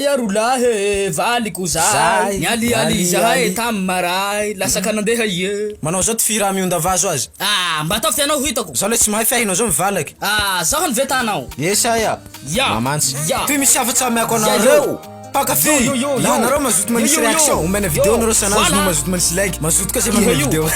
Zaya rolahy valiko zay nialiali zahay tam maray lasaka nandeha ie. Manao zao ty fira miondavazo azy. Mba ataovy anao hitako. Zao le tsy mahay fiahinao zao mivalaky. Zaho ny vetanao. Yesa ya. Mamantsy. Ty misy afatsy amiako anareo. Pakafy. La nareo mazoto manisy réaction. Omena vidéo nareo sanandro no mazoto manisy like. Mazoto koa zay manao vidéo.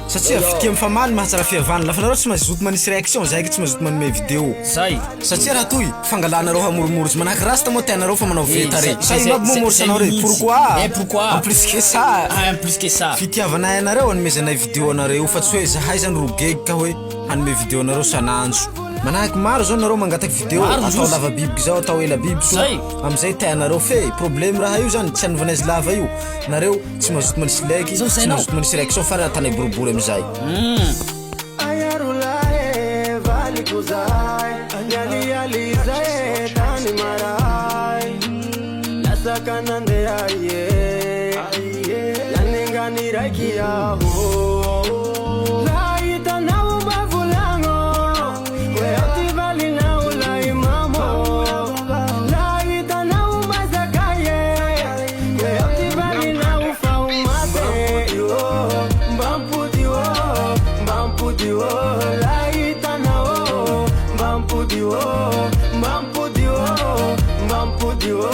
Satria fikia mifamaly mahatsara fihavana. Lafa nareo tsy mazoto manisy réaction zay tsy mazoto manome vidéo. Zay. Satria raha toy fangalanareo hamoromorotsy manahaka rasta moa tianareo fa manao veta re. Say mamomorotsy anao re. Pourquoi? Pourquoi? En plus que ça. En plus que ça. Fitiavanay anareo anomezanay vidéo anareo fa tsy hoe zahay zany rogegy ka hoe hanome vidéo anareo sanandro. Manahaka maro zao nareo mangataky vidéo atao lava bibiky zao atao ela biby so amizay tianareo fe problème raha io zany tsy anaovanay azy lava io nareo tsy mazoto manisy like tsy mazoto manisy réaction fa raha tanay boribory amizay. Ayarulae valiko zay anyaliali zay tany maray lasaka nandeha ie lanengany raiky aho. Mbampudio